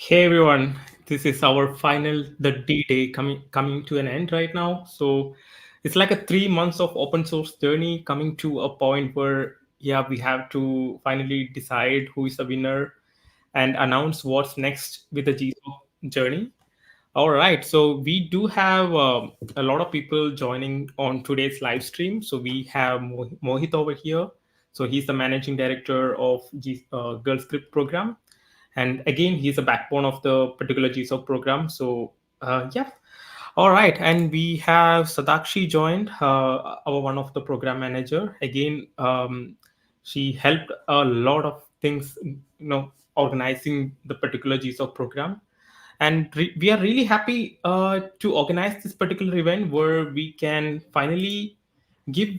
Hey everyone, this is our final the D day coming to an end right now. So it's like a 3 months of open source journey coming to a point where we have to finally decide who is the winner and announce what's next with the GSoC journey. All right, so we do have a lot of people joining on today's live stream. So we have Mohit over here. So he's the managing director of GirlScript program, and again, he's a backbone of the particular GSoC program. So yeah, all right, and we have Sadakshi joined, our one of the program manager. Again, she helped a lot of things, organizing the particular GSoC program and we are really happy to organize this particular event where we can finally give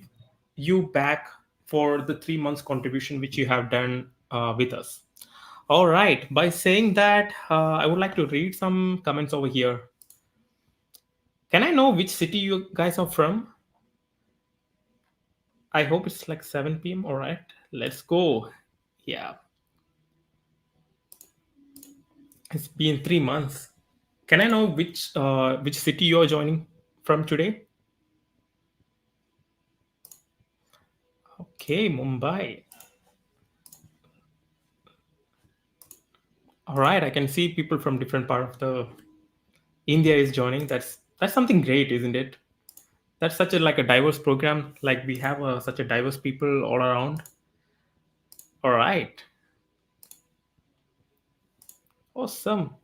you back for the 3 months contribution which you have done with us. All right, by saying that, I would like to read some comments over here. Can I know which city you guys are from? I hope it's like 7 p.m. All right, let's go. Yeah, it's been 3 months. Can I know which city you are joining from today? Okay, Mumbai. All right, I can see people from different part of the India is joining. That's something great, isn't it? That's such a like a diverse program. Like we have such a diverse people all around. All right, awesome.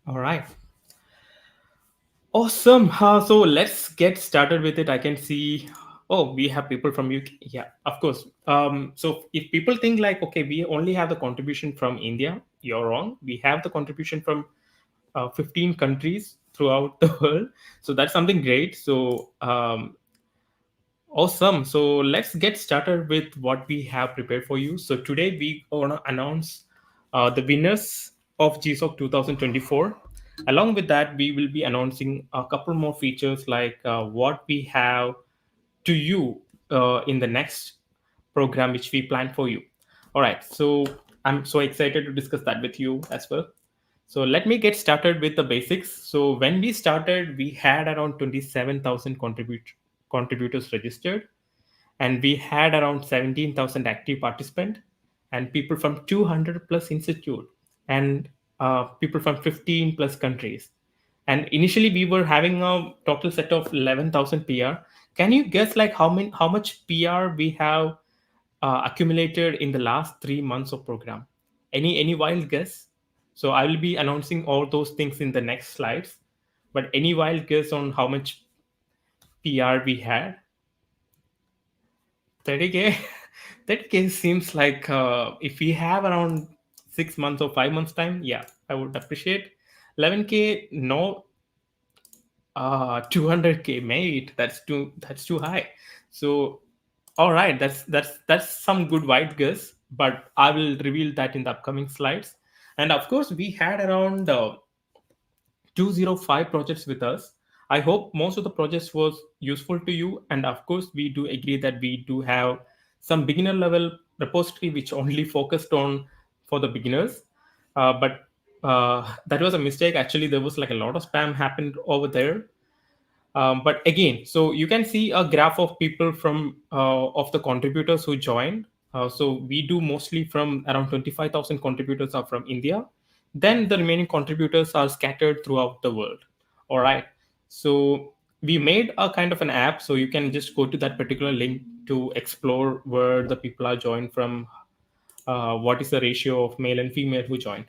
All right, awesome. So let's get started with it. I can see. Oh, we have people from UK. Yeah, of course. So if people think like, okay, we only have the contribution from India, you're wrong. We have the contribution from 15 countries throughout the world. So that's something great. So awesome. So let's get started with what we have prepared for you. So today we want to announce the winners of GSOC 2024. Along with that, we will be announcing a couple more features like what we have to you in the next program which we plan for you. All right. So I'm so excited to discuss that with you as well. So let me get started with the basics. So when we started, we had around 27,000 contributors registered, and we had around 17,000 active participants, and people from 200 plus institute, and people from 15 plus countries. And initially, we were having a total set of 11,000 PR. Can you guess like how much PR we have accumulated in the last 3 months of program? Any wild guess? So I will be announcing all those things in the next slides. But any wild guess on how much PR we had? 30K? 30K seems like if we have around 6 months or 5 months time, yeah, I would appreciate. 11K, no. 200K, mate. That's too high. So, all right, that's some good white guess, but I will reveal that in the upcoming slides. And of course, we had around 205 projects with us. I hope most of the projects was useful to you. And of course, we do agree that we do have some beginner level repository which only focused on for the beginners. But that was a mistake. Actually, there was like a lot of spam happened over there. But again, so you can see a graph of people from of the contributors who joined. So we do mostly from around 25,000 contributors are from India. Then the remaining contributors are scattered throughout the world. All right. So we made a kind of an app, so you can just go to that particular link to explore where the people are joined from, what is the ratio of male and female who joined.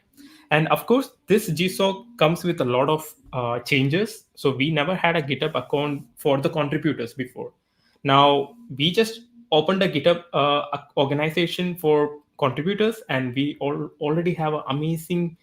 And of course, this GSOC comes with a lot of changes. So we never had a GitHub account for the contributors before. Now we just opened a GitHub organization for contributors, and we already have amazing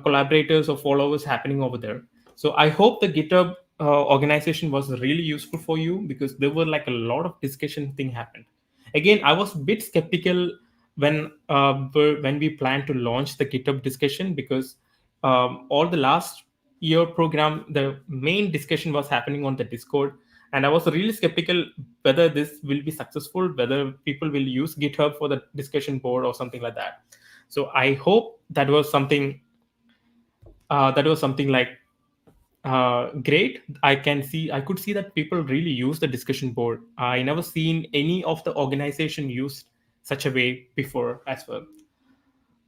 collaborators or followers happening over there. So I hope the GitHub organization was really useful for you, because there were like a lot of discussion thing happened. Again, I was a bit skeptical when we planned to launch the GitHub discussion, because all the last year program, the main discussion was happening on the Discord, and I was really skeptical whether this will be successful, whether people will use GitHub for the discussion board or something like that. So I hope that was something like great. I could see that people really use the discussion board. I never seen any of the organization used such a way before as well.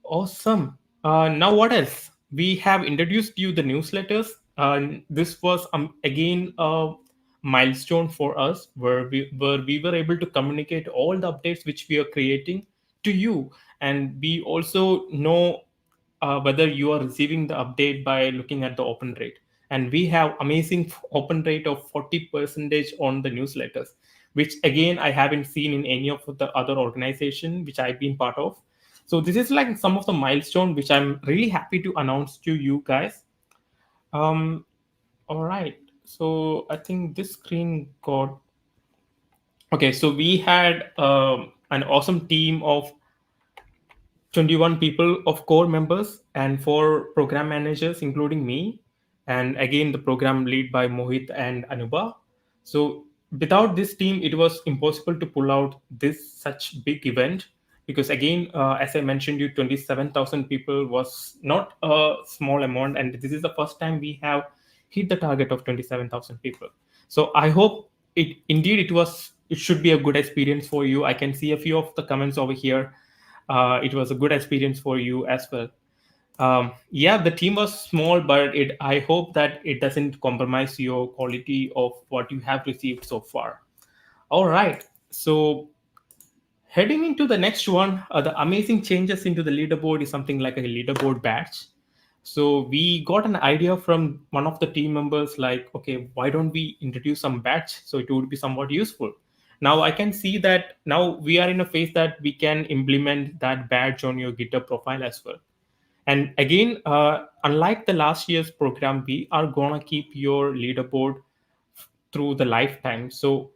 Awesome. Now, what else? We have introduced you the newsletters. This was again a milestone for us, where we were able to communicate all the updates which we are creating to you, and we also know whether you are receiving the update by looking at the open rate. And we have amazing open rate of 40 percentage on the newsletters, which again I haven't seen in any of the other organization which I've been part of. So this is like some of the milestone which I'm really happy to announce to you guys. Um, all right. So I think this screen got okay. So we had an awesome team of 21 people of core members and 4 program managers, including me. And again, the program lead by Mohit and Anuba. So without this team, it was impossible to pull out this such big event because again, as I mentioned you, 27,000 people was not a small amount. And this is the first time we have hit the target of 27,000 people. So I hope it should be a good experience for you. I can see a few of the comments over here. It was a good experience for you as well. Yeah, the team was small, but I hope that it doesn't compromise your quality of what you have received so far. All right. So heading into the next one, the amazing changes into the leaderboard is something like a leaderboard badge. So we got an idea from one of the team members, like, okay, why don't we introduce some badge? So it would be somewhat useful. Now I can see that now we are in a phase that we can implement that badge on your GitHub profile as well. And again, unlike the last year's program, we are gonna keep your leaderboard through the lifetime. So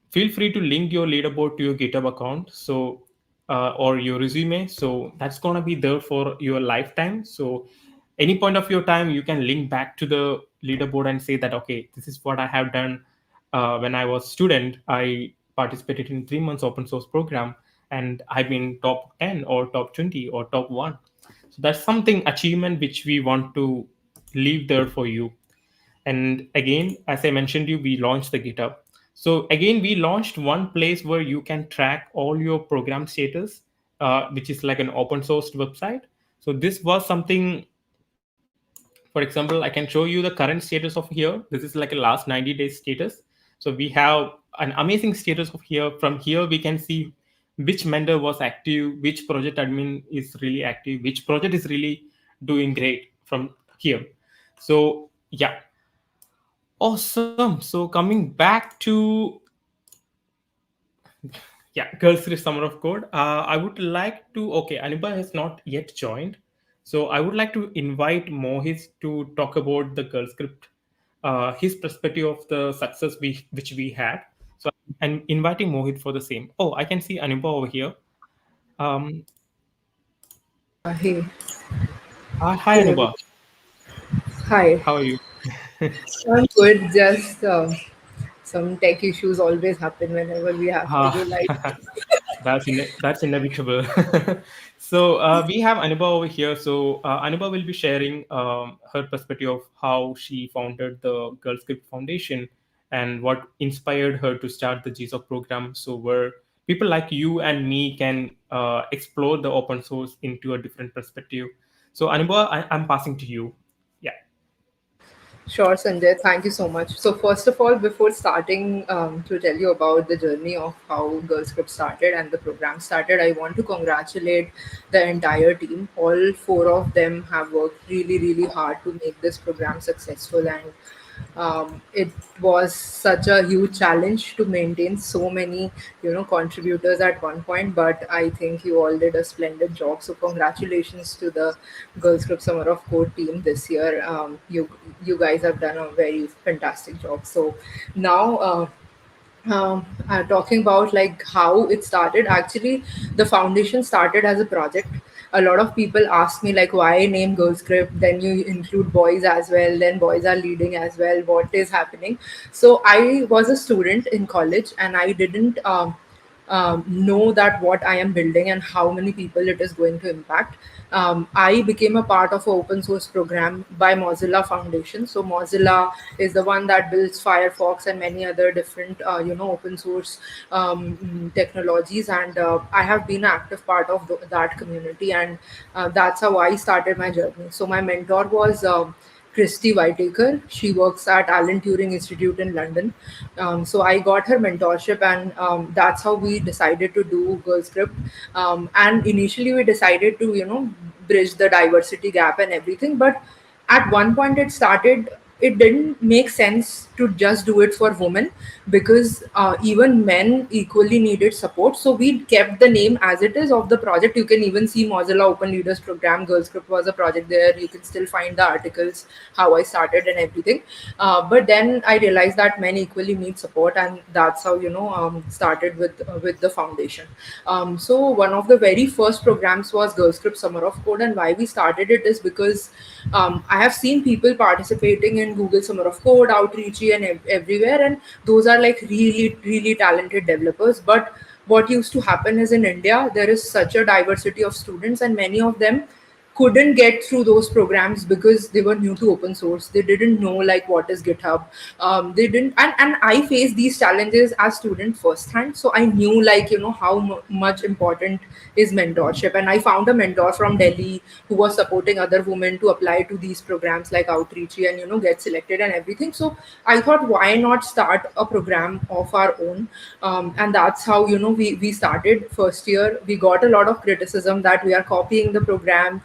feel free to link your leaderboard to your GitHub account, so or your resume, so that's going to be there for your lifetime. So any point of your time you can link back to the leaderboard and say that, okay, this is what I have done. When I was student, I participated in 3 months open source program, and I've been top 10 or top 20 or top 1. So that's something achievement which we want to leave there for you. And again, as I mentioned you, we launched the GitHub. So again, we launched one place where you can track all your program status, which is like an open source website. So this was something, for example, I can show you the current status of here. This is like a last 90 days status. So we have an amazing status of here. From here we can see which mentor was active, which project admin is really active, which project is really doing great from here. So yeah. Awesome. So coming back to, yeah, GirlScript Summer of Code. I would like to, okay, Aniba has not yet joined. So I would like to invite Mohit to talk about the GirlScript, his perspective of the success which we had. So I'm inviting Mohit for the same. Oh, I can see Aniba over here. Um, Hey, Hi hey, Aniba. hi. How are you? I'm good. Just some tech issues always happen whenever we have to Ah, do live. that's inevitable. So we have Anuba over here. So Anuba will be sharing her perspective of how she founded the GirlScript Foundation and what inspired her to start the GSoC program. So where people like you and me can explore the open source into a different perspective. So Anuba, I'm passing to you. Yeah. Sure, Sanjay. Thank you so much. So, first of all, before starting to tell you about the journey of how GirlScript started and the program started, I want to congratulate the entire team. All four of them have worked really, really hard to make this program successful, and it was such a huge challenge to maintain so many contributors at one point, but I think you all did a splendid job. So congratulations to the Girls Group Summer of Code team this year. You guys have done a very fantastic job. So now talking about like how it started, actually the foundation started as a project. A lot of people ask me like, why name Girl Script, then you include boys as well, then boys are leading as well, what is happening? So I was a student in college, and I didn't know that what I am building and how many people it is going to impact. I became a part of an open source program by Mozilla Foundation. So Mozilla is the one that builds Firefox and many other different, open source technologies. And I have been an active part of that community, and that's how I started my journey. So my mentor was. Christy Whitaker. She works at Alan Turing Institute in London. So I got her mentorship, and that's how we decided to do GirlScript. And initially, we decided to bridge the diversity gap and everything. But at one point, it didn't make sense to just do it for women, because even men equally needed support. So we kept the name as it is of the project. You can even see Mozilla Open Leaders Program. GirlScript was a project there. You can still find the articles, how I started and everything. But then I realized that men equally need support, and that's how started with the foundation. So one of the very first programs was GirlScript Summer of Code, and why we started it is because I have seen people participating in Google Summer of Code, Outreachy, and everywhere, and those are like really, really talented developers. But what used to happen is in India, there is such a diversity of students, and many of them couldn't get through those programs because they were new to open source. They didn't know like what is GitHub. They didn't, and I faced these challenges as student firsthand. So I knew like how much important is mentorship, and I found a mentor from Delhi who was supporting other women to apply to these programs like Outreachy and get selected and everything. So I thought, why not start a program of our own? And that's how we started. First year we got a lot of criticism that we are copying the program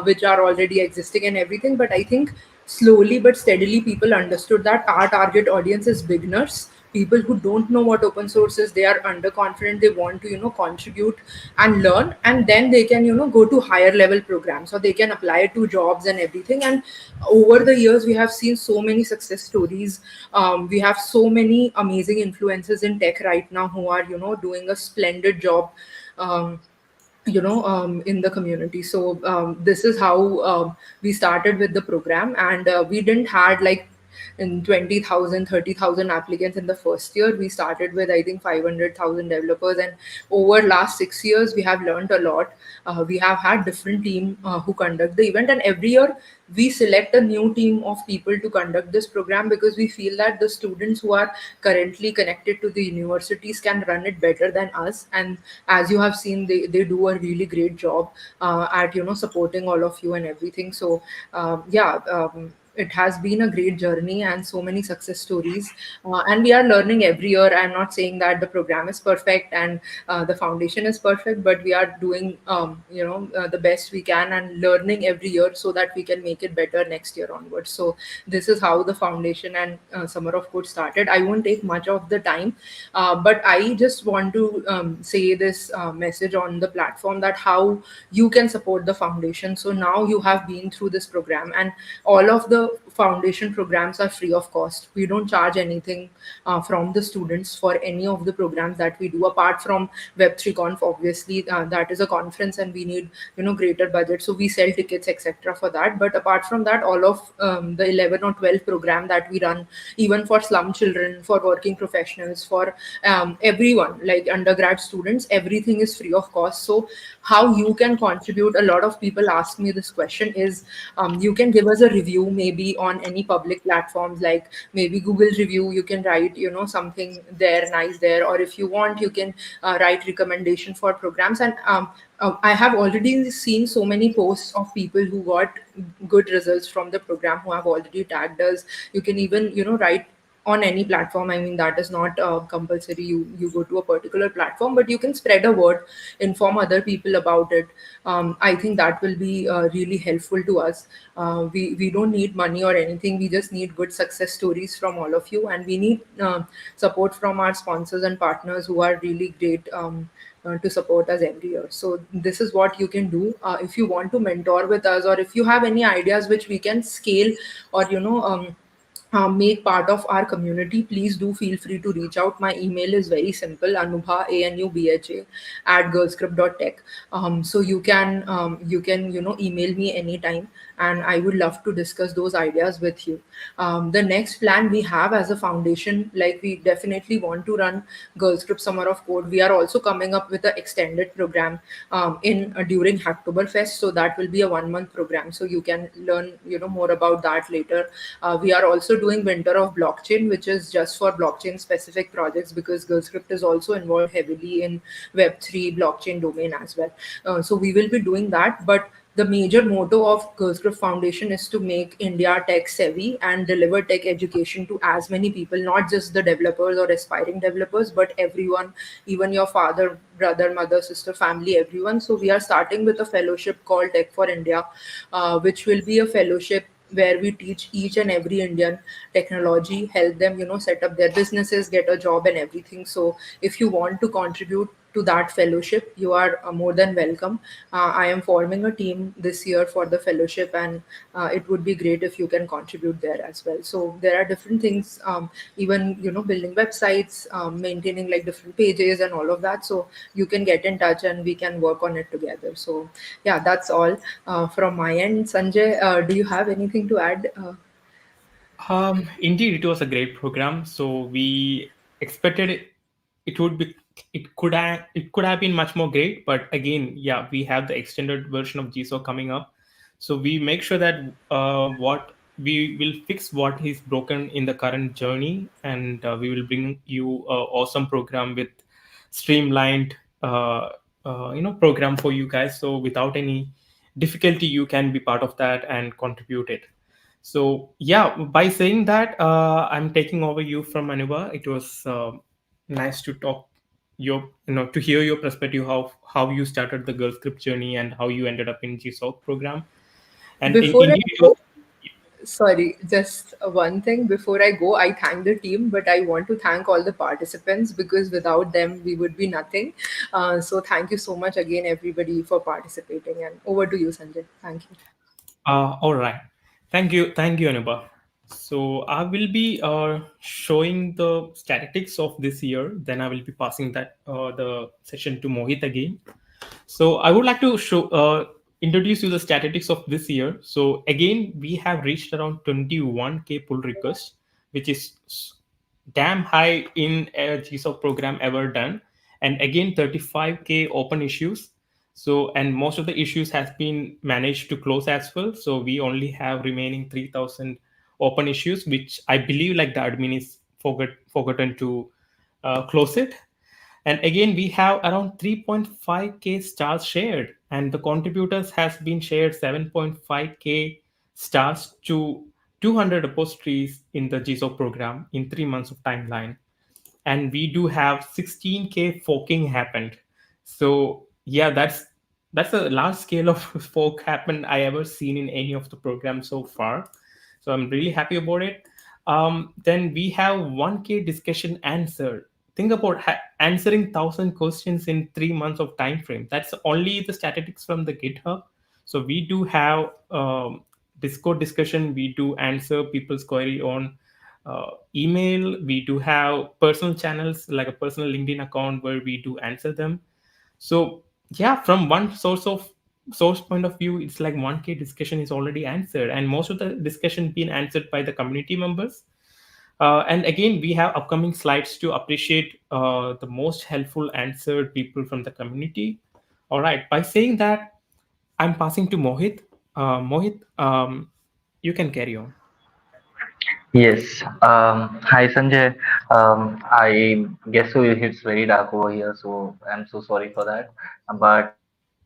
which are already existing and everything. But I think slowly but steadily people understood that our target audience is beginners, people who don't know what open source is. They are underconfident, they want to contribute and learn, and then they can go to higher level programs, or they can apply to jobs and everything. And over the years we have seen so many success stories. We have so many amazing influencers in tech right now who are doing a splendid job um, in the community. So this is how we started with the program. And we didn't had like in 20,000, 30,000 applicants in the first year. We started with I think 500,000 developers, and over last 6 years we have learned a lot. We have had different team who conduct the event, and every year we select a new team of people to conduct this program, because we feel that the students who are currently connected to the universities can run it better than us. And as you have seen, they do a really great job at supporting all of you and everything. So it has been a great journey and so many success stories, and we are learning every year. I'm not saying that the program is perfect and the foundation is perfect, but we are doing the best we can and learning every year so that we can make it better next year onwards. So this is how the foundation and Summer of Code started. I won't take much of the time, but I just want to say this message on the platform, that how you can support the foundation. So now you have been through this program, and all of the foundation programs are free of cost. We don't charge anything from the students for any of the programs that we do, apart from Web3Conf. Obviously, that is a conference and we need greater budget, so we sell tickets etc for that. But apart from that, all of the 11 or 12 program that we run, even for slum children, for working professionals, for everyone like undergrad students, everything is free of cost. So how you can contribute, a lot of people ask me this question, is you can give us a review maybe on any public platforms, like maybe Google review. You can write something there nice there, or if you want you can write recommendation for programs. And I have already seen so many posts of people who got good results from the program, who have already tagged us. You can even write on any platform. I mean, that is not compulsory you go to a particular platform, but you can spread a word, inform other people about it. I think that will be really helpful to us. We don't need money or anything. We just need good success stories from all of you, and we need support from our sponsors and partners who are really great to support us every year. So this is what you can do. If you want to mentor with us, or if you have any ideas which we can scale, or make part of our community, please do feel free to reach out. My email is very simple: anubha, anubha at girlscript.tech. So you can email me anytime, and I would love to discuss those ideas with you. The next plan we have as a foundation, like, we definitely want to run GirlScript Summer of Code. We are also coming up with an extended program in during Hacktoberfest, so that will be a 1 month program. So you can learn more about that later. We are also doing Winter of Blockchain, which is just for blockchain specific projects, because GirlScript is also involved heavily in Web3 blockchain domain as well. So we will be doing that, but the major motto of GirlScript Foundation is to make India tech savvy and deliver tech education to as many people, not just the developers or aspiring developers, but everyone, even your father, brother, mother, sister, family, everyone. So we are starting with a fellowship called Tech for India, which will be a fellowship where we teach each and every Indian technology, help them, set up their businesses, get a job and everything. So if you want to contribute to that fellowship, you are more than welcome. I am forming a team this year for the fellowship, and it would be great if you can contribute there as well. So there are different things, even building websites, maintaining like different pages and all of that. So you can get in touch and we can work on it together. So yeah, that's all from my end. Sanjay, do you have anything to add? Indeed, it was a great program. So we expected it would be, it could have been much more great, but again, yeah, we have the extended version of GSO coming up. So we make sure that what we will fix what is broken in the current journey, and we will bring you a awesome program with streamlined, program for you guys. So without any difficulty, you can be part of that and contribute it. So yeah, by saying that, I'm taking over you from Anuba. It was nice to talk to hear your perspective, how you started the Girl Script journey and how you ended up in GSOC program. And Before I indeed, it was. go, sorry, just one thing before I go. I thank the team, but I want to thank all the participants, because without them, we would be nothing. So thank you so much again, everybody, for participating. And over to you, Sanjay. Thank you. All right. Thank you, Anuba. So I will be showing the statistics of this year. Then I will be passing that the session to Mohit again. So I would like to introduce you the statistics of this year. So again, we have reached around 21K pull requests, which is damn high in a GSOC program ever done. And again, 35K open issues. So, and most of the issues has been managed to close as well. So we only have remaining 3,000 open issues, which I believe like the admin is forgotten to close it. And again, we have around 3.5K stars shared, and the contributors has been shared 7.5K stars to 200 repositories in the GSO program in 3 months of timeline. And we do have 16K forking happened. So yeah, that's a large scale of fork happened I ever seen in any of the programs so far. So I'm really happy about it. Then we have 1K discussion answered. Think about answering 1,000 questions in 3 months of time frame. That's only the statistics from the GitHub. So we do have Discord discussion. We do answer people's query on email. We do have personal channels like a personal LinkedIn account where we do answer them. So yeah, from one source point of view, it's like 1K discussion is already answered, and most of the discussion being answered by the community members. And again, we have upcoming slides to appreciate the most helpful answered people from the community. All right, by saying that, I'm passing to Mohit. Mohit, you can carry on. Yes. Hi, Sanjay. I guess so. It's very dark over here, so I'm so sorry for that. But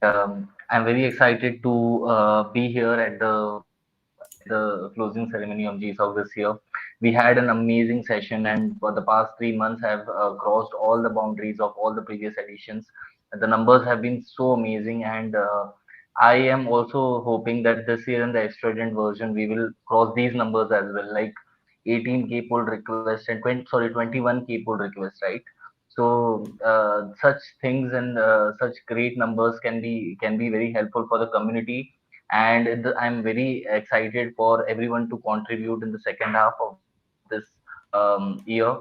I'm very excited to be here at the closing ceremony of GSOC this year. We had an amazing session, and for the past 3 months have crossed all the boundaries of all the previous editions. The numbers have been so amazing, and I am also hoping that this year in the extradent version we will cross these numbers as well, like 18K pull request and 21K pull request, right? So such things and such great numbers can be very helpful for the community, and I'm very excited for everyone to contribute in the second half of this year. this year,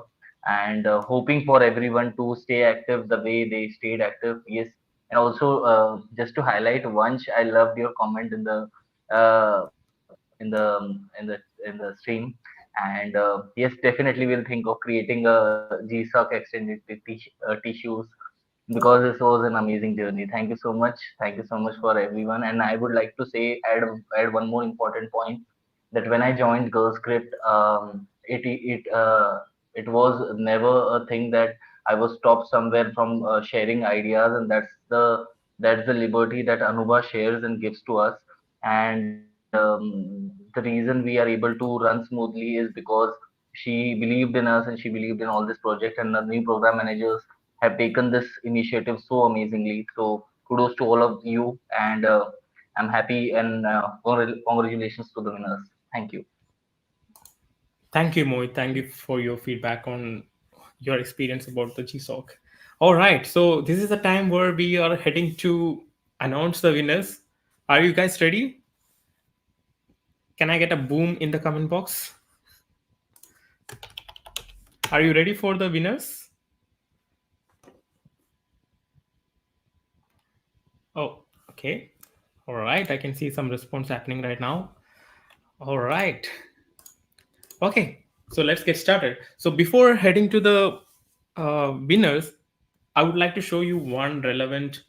and hoping for everyone to stay active the way they stayed active. Yes, and also just to highlight, Vansh, I loved your comment in the uh, in the stream, and yes, definitely we'll think of creating a GSoC extended tissues, because this was an amazing journey. Thank you so much. Thank you so much for everyone. And I would like to say, add one more important point, that when I joined GirlScript, it was never a thing that I was stopped somewhere from sharing ideas, and that's the liberty that Anuba shares and gives to us. And the reason we are able to run smoothly is because she believed in us, and she believed in all this project, and the new program managers have taken this initiative so amazingly. So kudos to all of you, and I'm happy, and congratulations to the winners. Thank you. Thank you, Mohit. Thank you for your feedback on your experience about the GSoC. All right, so this is the time where we are heading to announce the winners. Are you guys ready? Can I get a boom in the comment box? Are you ready for the winners? Oh, okay. All right, I can see some response happening right now. All right. Okay, so let's get started. So before heading to the winners, I would like to show you one relevant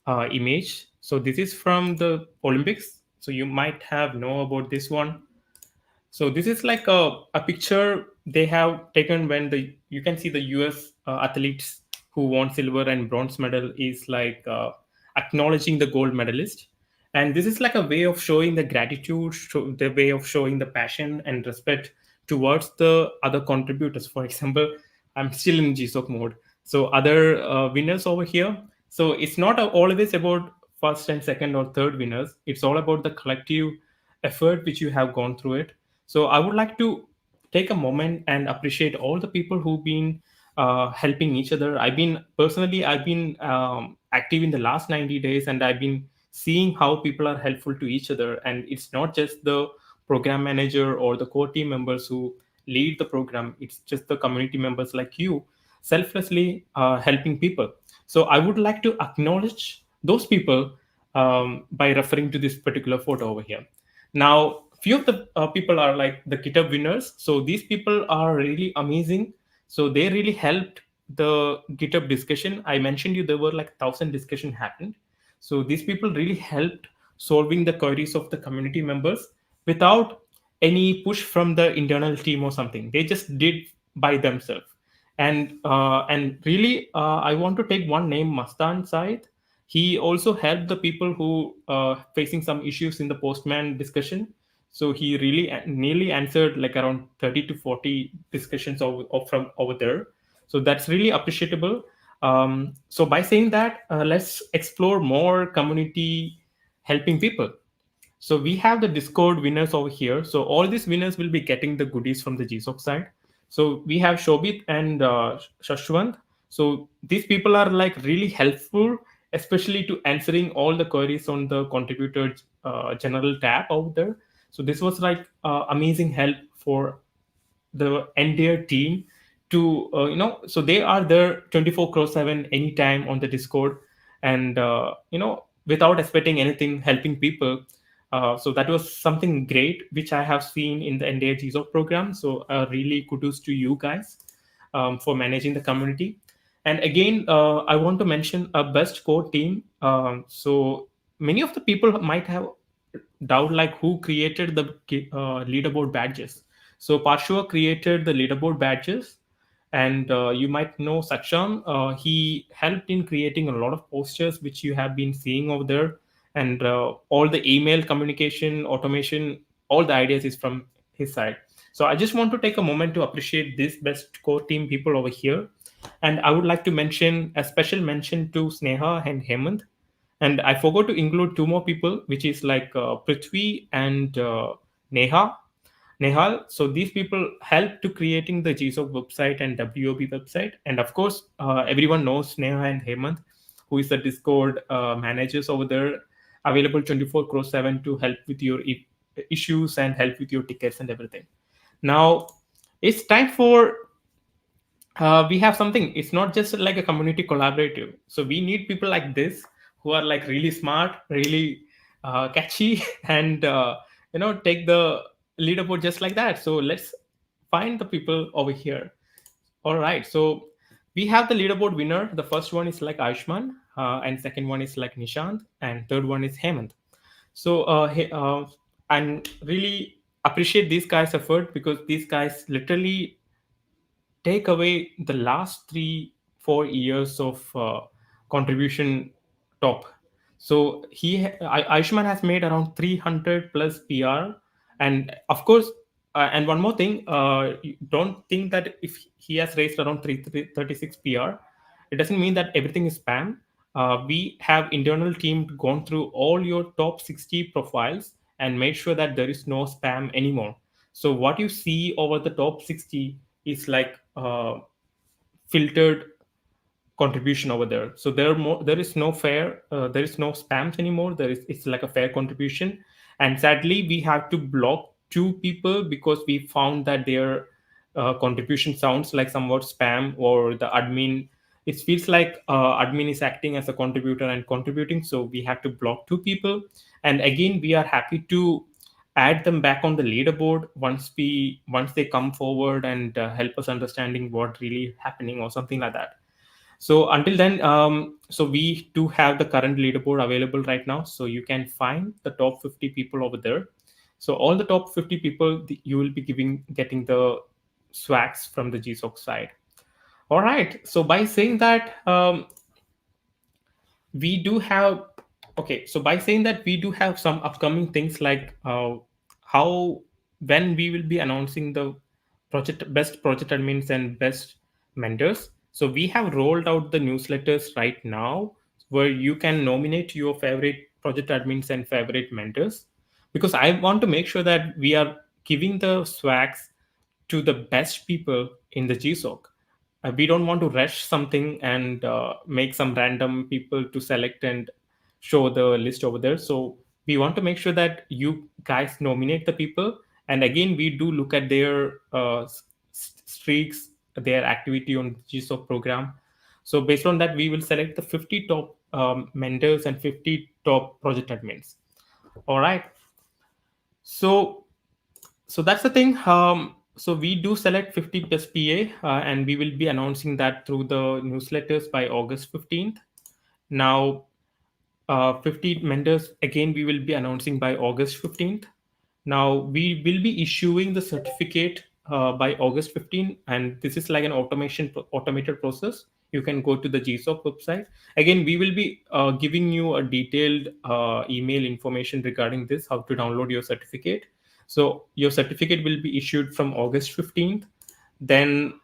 image. So this is from the Olympics. So you might have know about this one. So this is like a picture they have taken when the you can see the US athletes who won silver and bronze medal is like acknowledging the gold medalist, and this is like a way of showing the gratitude, the way of showing the passion and respect towards the other contributors. For example, I'm still in GSOC mode, so other winners over here. So it's not always about first and second or third winners. It's all about the collective effort which you have gone through it. So I would like to take a moment and appreciate all the people who've been helping each other. I've been active in the last 90 days, and I've been seeing how people are helpful to each other. And it's not just the program manager or the core team members who lead the program. It's just the community members like you selflessly helping people. So I would like to acknowledge those people by referring to this particular photo over here. Now, few of the people are like the GitHub winners. So these people are really amazing. So they really helped the GitHub discussion. I mentioned you there were like 1,000 discussion happened. So these people really helped solving the queries of the community members without any push from the internal team or something. They just did by themselves. And really, I want to take one name, Mastan Said. He also helped the people who facing some issues in the postman discussion. So he really nearly answered like around 30 to 40 discussions from over there. So that's really appreciable. So by saying that, let's explore more community helping people. So we have the Discord winners over here. So all these winners will be getting the goodies from the GSOC side. So we have Shobit and Shashwant. So these people are like really helpful, especially to answering all the queries on the contributor general tab out there. So this was like amazing help for the entire team to so they are there 24/7 anytime on the Discord, and without expecting anything, helping people. So that was something great which I have seen in the entire GSOC program. So really kudos to you guys for managing the community. And again, I want to mention a best core team. So many of the people might have doubt like who created the leaderboard badges. So Parshua created the leaderboard badges, and you might know Saksham. He helped in creating a lot of posters which you have been seeing over there, and all the email communication automation, all the ideas is from his side. So I just want to take a moment to appreciate this best core team people over here, and I would like to mention a special mention to Sneha and Hemant. And I forgot to include two more people, which is like Prithvi and Neha. Nehal. So these people help to creating the GSOC website and WOB website. And of course, everyone knows Neha and Hemant, who is the Discord managers over there, available 24/7 to help with your issues and help with your tickets and everything. Now, It's time for we have something. It's not just like a community collaborative. So we need people like this who are like really smart, really catchy, and take the leaderboard just like that. So let's find the people over here. All right. So we have the leaderboard winner. The first one is like Ayushman, and second one is like Nishant, and third one is Hemant. So and really appreciate these guys' effort because these guys literally take away the last 3 4 years of contribution top. So Ayushman has made around 300 plus PR, and of course, and one more thing, you don't think that if he has raised around 36 PR, it doesn't mean that everything is spam. We have internal team gone through all your top 60 profiles and made sure that there is no spam anymore. So what you see over the top 60 is like filtered contribution over there. So there is no fair, there is no spams anymore. It's like a fair contribution. And sadly, we have to block two people because we found that their contribution sounds like somewhat spam, or the admin. It feels like admin is acting as a contributor and contributing. So we have to block two people. And again, we are happy to add them back on the leaderboard once they come forward and help us understanding what really happening or something like that. So until then, so we do have the current leaderboard available right now. So you can find the top 50 people over there. So all the top 50 people, you will be getting the swags from the GSoC side. All right. So by saying that, we do have okay. So by saying that, we do have some upcoming things like how when we will be announcing the project admins and best mentors. So we have rolled out the newsletters right now where you can nominate your favorite project admins and favorite mentors, because I want to make sure that we are giving the swags to the best people in the GSoC. We don't want to rush something and make some random people to select and show the list over there. So we want to make sure that you guys nominate the people, and again we do look at their streaks, their activity on the GSoC program. So based on that, we will select the 50 top mentors and 50 top project admins. All right. So that's the thing. So we do select 50 best PA, and we will be announcing that through the newsletters by August 15th. Now, 50 mentors, again, we will be announcing by August 15th. Now, we will be issuing the certificate by August 15th, and this is like an automated process. You can go to the GSoC website. Again, we will be giving you a detailed email information regarding this, how to download your certificate. So your certificate will be issued from August 15th. Then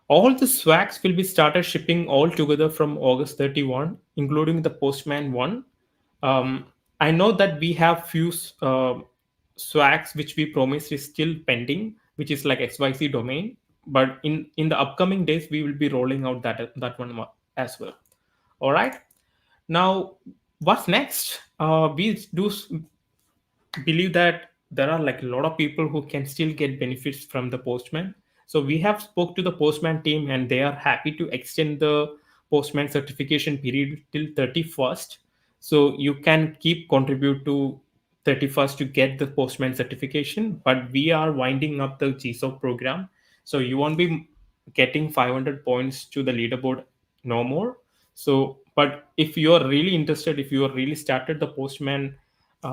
all the swags will be started shipping all together from August 31, including the Postman one. I know that we have few swags which we promised is still pending, which is like XYZ domain. But in the upcoming days, we will be rolling out that one as well. All right. Now, what's next? We do believe that there are like a lot of people who can still get benefits from the Postman. So we have spoke to the Postman team, and they are happy to extend the Postman certification period till 31st. So you can keep contribute to 31st to get the Postman certification, but we are winding up the GSoC program. So you won't be getting 500 points to the leaderboard no more. So but if you are really interested, if you are really started the Postman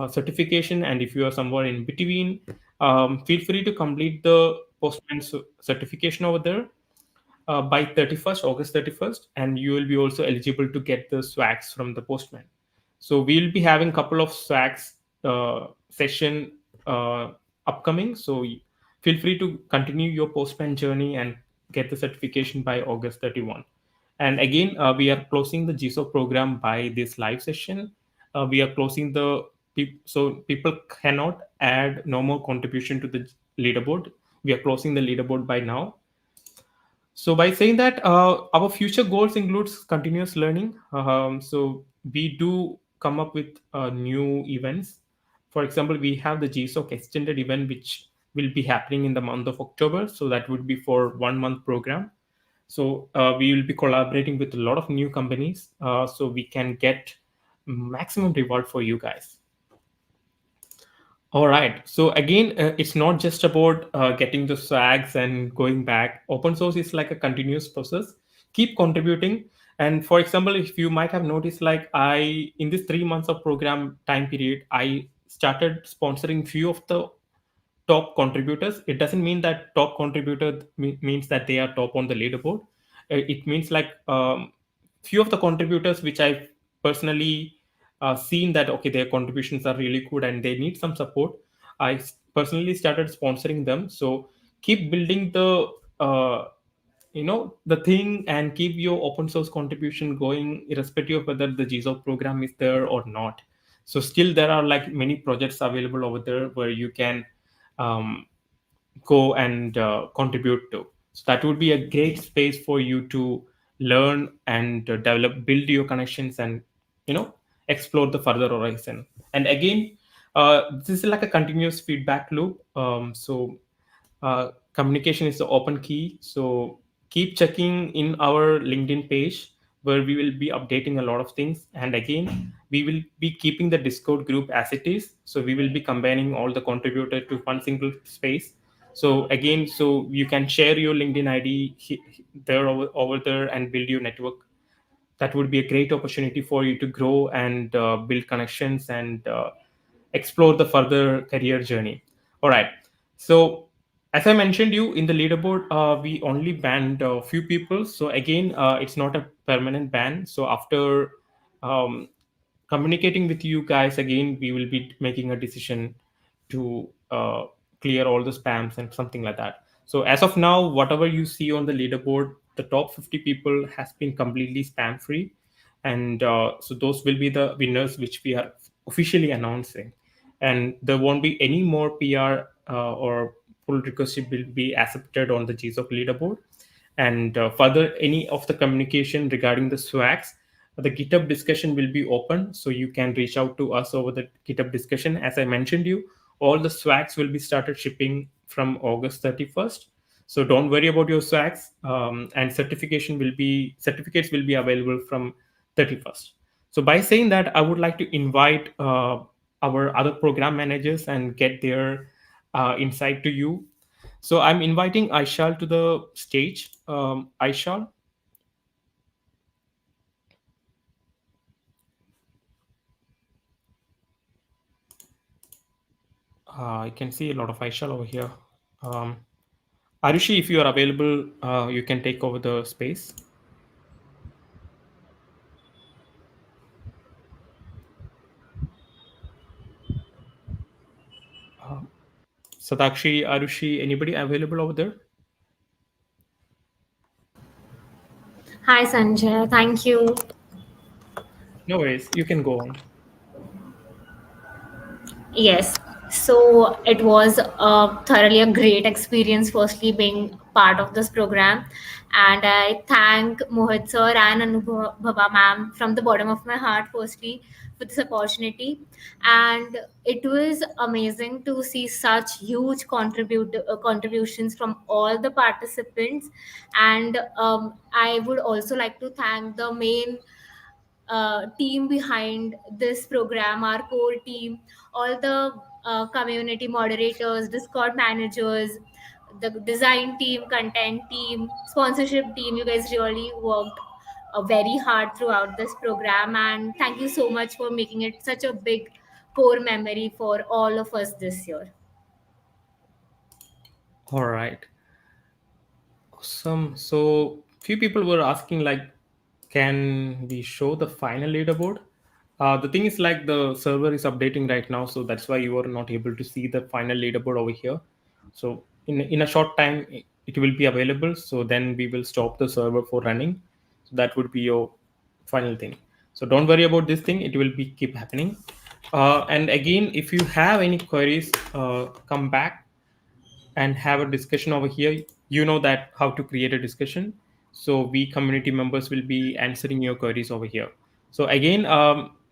certification, and if you are somewhere in between, feel free to complete the Postman certification over there by 31st August 31st, and you will be also eligible to get the swags from the Postman. So we'll be having a couple of swags session upcoming. So feel free to continue your Postman journey and get the certification by August 31. And again, we are closing the GSO program by this live session. We are closing so people cannot add no more contribution to the leaderboard. We are closing the leaderboard by now. So by saying that, our future goals includes continuous learning. So we do come up with new events. For example, we have the GSOC extended event, which will be happening in the month of October. So that would be for 1 month program. So we will be collaborating with a lot of new companies, so we can get maximum reward for you guys. All right. So again, it's not just about getting the swags and going back. Open source is like a continuous process. Keep contributing. And for example, if you might have noticed, like in this 3 months of program time period, I started sponsoring few of the top contributors. It doesn't mean that top contributor means that they are top on the leaderboard. It means like few of the contributors which I've personally seen that okay, their contributions are really good and they need some support. Personally started sponsoring them. So keep building the uh, the thing and keep your open source contribution going irrespective of whether the GSoC program is there or not. So still there are like many projects available over there where you can um, go and contribute to. So that would be a great space for you to learn and develop, build your connections, and you know explore the further horizon. And again, this is like a continuous feedback loop. Communication is the open key. So keep checking in our LinkedIn page where we will be updating a lot of things. And again, we will be keeping the Discord group as it is. So we will be combining all the contributors to one single space. So again, so you can share your LinkedIn ID there over there and build your network. That would be a great opportunity for you to grow and build connections and explore the further career journey. All right. So as I mentioned you in the leaderboard, we only banned a few people. So again, it's not a permanent ban. So after um, communicating with you guys again, we will be making a decision to clear all the spams and something like that. So as of now, whatever you see on the leaderboard, the top 50 people has been completely spam free, and so those will be the winners which we are officially announcing. And there won't be any more PR or pull requests will be accepted on the GSoC leaderboard. And further, any of the communication regarding the swags, the GitHub discussion will be open, so you can reach out to us over the GitHub discussion. As I mentioned you, all the swags will be started shipping from August 31st. So don't worry about your swags, and certificates will be available from 31st. So by saying that, I would like to invite our other program managers and get their insight to you. So I'm inviting Aishal to the stage. Aishal, I can see a lot of Aishal over here. Um, Arushi, if you are available, you can take over the space. Um, Satakshi, Arushi, anybody available over there? Hi Sanjay, thank you. No worries, you can go on. Yes, so it was thoroughly a great experience, firstly, being part of this program. And I thank Mohit sir and Anubhava ma'am from the bottom of my heart, firstly, for this opportunity. And it was amazing to see such huge contributions from all the participants. And I would also like to thank the main team behind this program, our core team, all the community moderators, Discord managers, the design team, content team, sponsorship team. You guys really worked very hard throughout this program, and thank you so much for making it such a big core memory for all of us this year. All right. Awesome. So few people were asking like, can we show the final leaderboard? The thing is like the server is updating right now, so that's why you are not able to see the final leaderboard over here. So in a short time it will be available. So then we will stop the server for running. So that would be your final thing. So don't worry about this thing. It will be keep happening. And again, if you have any queries, come back and have a discussion over here. You know that how to create a discussion, so we community members will be answering your queries over here. So again,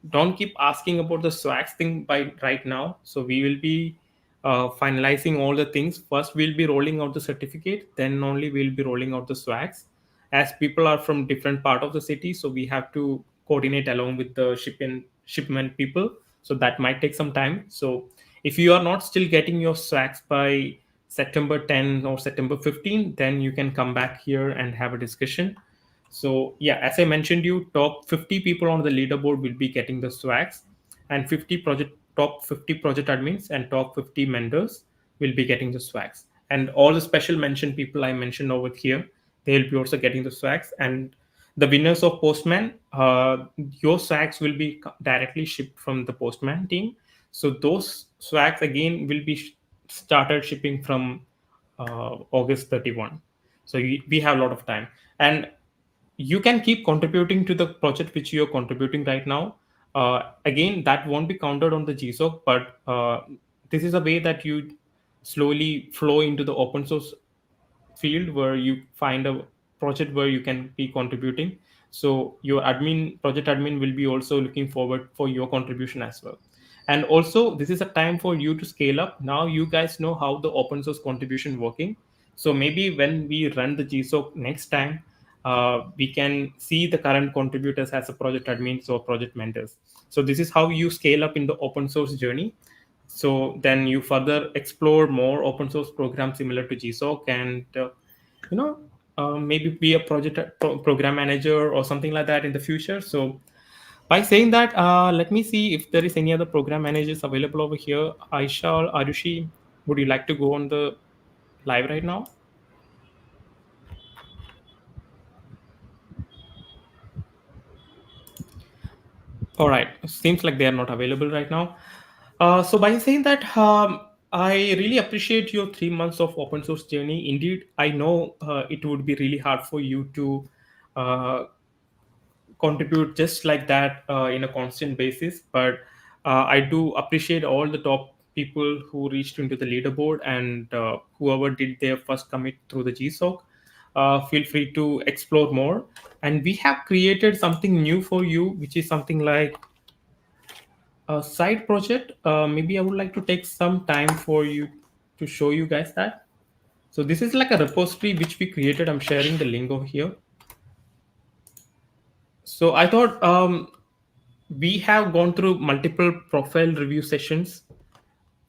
don't keep asking about the swags thing by right now. So we will be finalizing all the things. First, we'll be rolling out the certificate. Then only we'll be rolling out the swags. As people are from different part of the city, so we have to coordinate along with the shipment people. So that might take some time. So if you are not still getting your swags by September 10 or September 15, then you can come back here and have a discussion. So yeah, as I mentioned, you top 50 people on the leaderboard will be getting the swags, and 50 project top 50 project admins and top 50 mentors will be getting the swags. And all the special mention people I mentioned over here, they'll be also getting the swags. And the winners of Postman, your swags will be directly shipped from the Postman team. So those swags again will be started shipping from August 31. So we have a lot of time. And you can keep contributing to the project which you're contributing right now. Again, that won't be counted on the GSoC, but this is a way that you slowly flow into the open source field where you find a project where you can be contributing. So your project admin will be also looking forward for your contribution as well. And also this is a time for you to scale up. Now you guys know how the open source contribution working. So maybe when we run the GSoC next time, we can see the current contributors as a project admins or project mentors. So this is how you scale up in the open source journey. So then you further explore more open source programs similar to GSoC, and you know maybe be a program manager or something like that in the future. So by saying that, let me see if there is any other program managers available over here. Aisha or Arushi, would you like to go on the live right now? All right, seems like they are not available right now. So by saying that, I really appreciate your 3 months of open source journey. Indeed, I know it would be really hard for you to uh, contribute just like that in a constant basis. But I do appreciate all the top people who reached into the leaderboard, and whoever did their first commit through the GSoC. Feel free to explore more. And we have created something new for you, which is something like a side project. Maybe I would like to take some time for you to show you guys that. So this is like a repository which we created. I'm sharing the link over here. So I thought we have gone through multiple profile review sessions.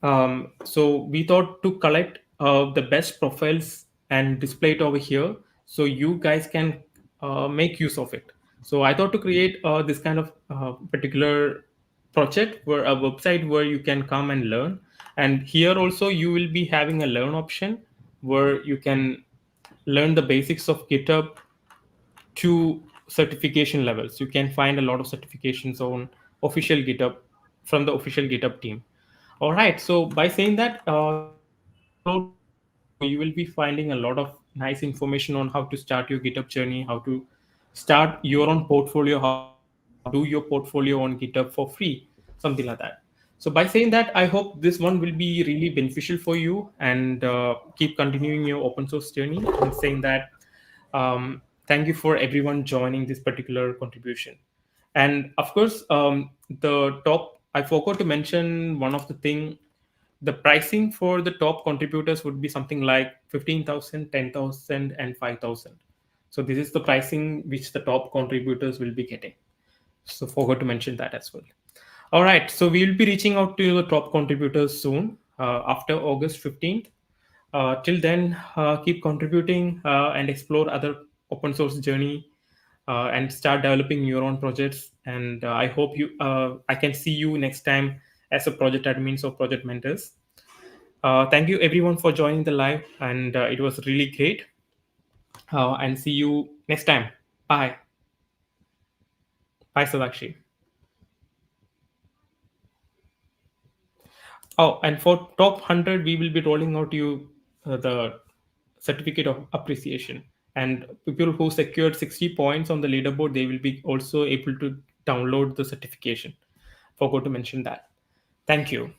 So we thought to collect the best profiles and display it over here, so you guys can make use of it. So I thought to create this kind of particular project, where a website where you can come and learn. And here also you will be having a learn option where you can learn the basics of GitHub to certification levels. You can find a lot of certifications on official GitHub from the official GitHub team. All right. So by saying that, you can explore more. So you will be finding a lot of nice information on how to start your GitHub journey, how to start your own portfolio, how to do your portfolio on GitHub for free, something like that. So by saying that, I hope this one will be really beneficial for you, and keep continuing your open source journey. And saying that, thank you for everyone joining this particular contribution. And of course, the top, I forgot to mention one of the thing. The pricing for the top contributors would be something like 15,000, 10,000, and 5,000. So this is the pricing which the top contributors will be getting. So forgot to mention that as well. All right, so we'll be reaching out to the top contributors soon, after August 15th. Till then, keep contributing and explore other open source journey, and start developing your own projects. And I hope I can see you next time as a project admins or project mentors. Thank you everyone for joining the live, and it was really great. And see you next time. Bye. Bye, Sadakshi. Oh, and for top 100, we will be rolling out you the certificate of appreciation. And people who secured 60 points on the leaderboard, they will be also able to download the certification. Forgot to mention that. Thank you.